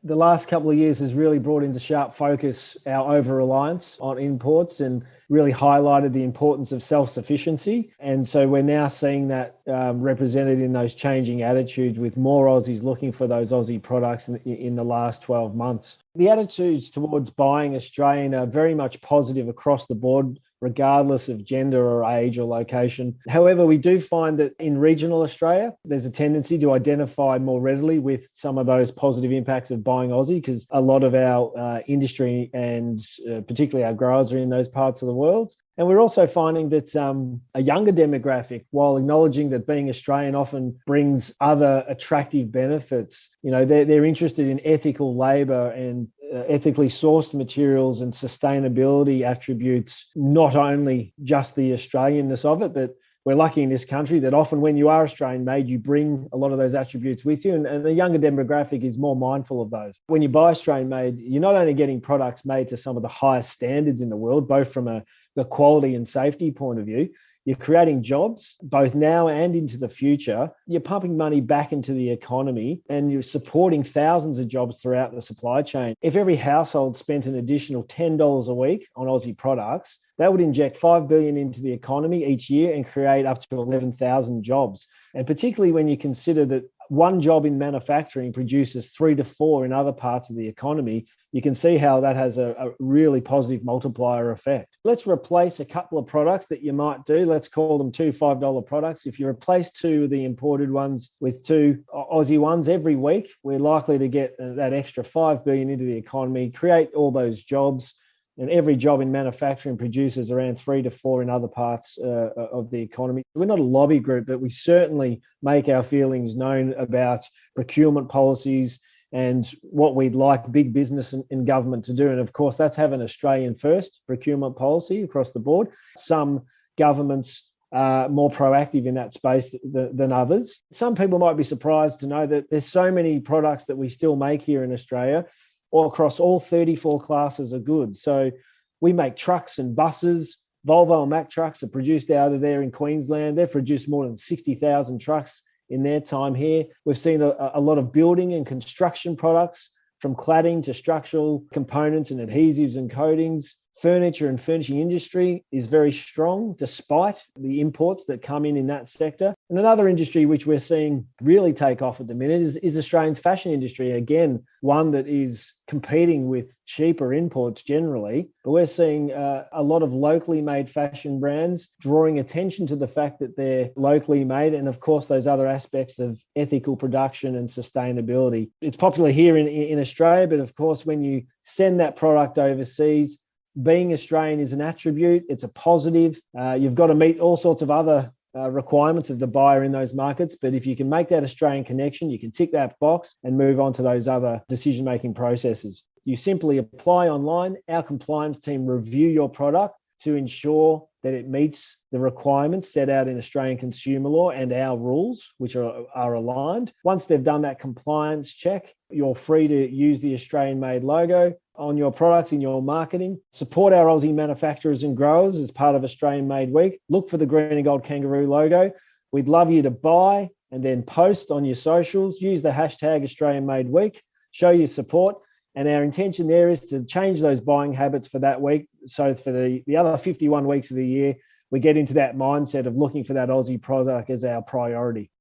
The last couple of years has really brought into sharp focus our over-reliance on imports and really highlighted the importance of self-sufficiency. And so we're now seeing that represented in those changing attitudes, with more Aussies looking for those Aussie products in the last 12 months. The attitudes towards buying Australian are very much positive across the board, regardless of gender or age or location. However, we do find that in regional Australia, there's a tendency to identify more readily with some of those positive impacts of buying Aussie, because a lot of our industry and particularly our growers are in those parts of the world. And we're also finding that a younger demographic, while acknowledging that being Australian often brings other attractive benefits, they're interested in ethical labour and ethically sourced materials and sustainability attributes, not only just the Australianness of it, but we're lucky in this country that often when you are Australian made, you bring a lot of those attributes with you, and the younger demographic is more mindful of those. When you buy Australian made, you're not only getting products made to some of the highest standards in the world, both from the quality and safety point of view, you're creating jobs both now and into the future. You're pumping money back into the economy and you're supporting thousands of jobs throughout the supply chain. If every household spent an additional $10 a week on Aussie products, that would inject $5 billion into the economy each year and create up to 11,000 jobs. And particularly when you consider that one job in manufacturing produces 3 to 4 in other parts of the economy, you can see how that has a really positive multiplier effect. Let's replace a couple of products that you might do. Let's call them 2 $5 products. If you replace 2 of the imported ones with 2 Aussie ones every week, we're likely to get that extra $5 billion into the economy, create all those jobs. And every job in manufacturing produces around 3 to 4 in other parts of the economy. We're not a lobby group, but we certainly make our feelings known about procurement policies and what we'd like big business and government to do. And of course, that's have an Australian first procurement policy across the board. Some governments are more proactive in that space than others. Some people might be surprised to know that there's so many products that we still make here in Australia, or across all 34 classes of goods. So we make trucks and buses. Volvo and Mack trucks are produced out of there in Queensland. They've produced more than 60,000 trucks in their time here. We've seen a lot of building and construction products, from cladding to structural components and adhesives and coatings. Furniture and furnishing industry is very strong despite the imports that come in that sector. And another industry which we're seeing really take off at the minute is Australia's fashion industry. Again, one that is competing with cheaper imports generally, but we're seeing a lot of locally made fashion brands drawing attention to the fact that they're locally made, and of course those other aspects of ethical production and sustainability. It's popular here in Australia, but of course when you send that product overseas, being Australian is an attribute. It's a positive. You've got to meet all sorts of other requirements of the buyer in those markets. But if you can make that Australian connection, you can tick that box and move on to those other decision-making processes. You simply apply online. Our compliance team review your product to ensure that it meets the requirements set out in Australian consumer law and our rules, which are aligned. Once they've done that compliance check, you're free to use the Australian-made logo on your products in your marketing. Support our Aussie manufacturers and growers as part of Australian Made Week. Look for the green and gold kangaroo logo. We'd love you to buy and then post on your socials. Use the hashtag Australian Made Week. Show your support. And our intention there is to change those buying habits for that week. So for the other 51 weeks of the year, we get into that mindset of looking for that Aussie product as our priority.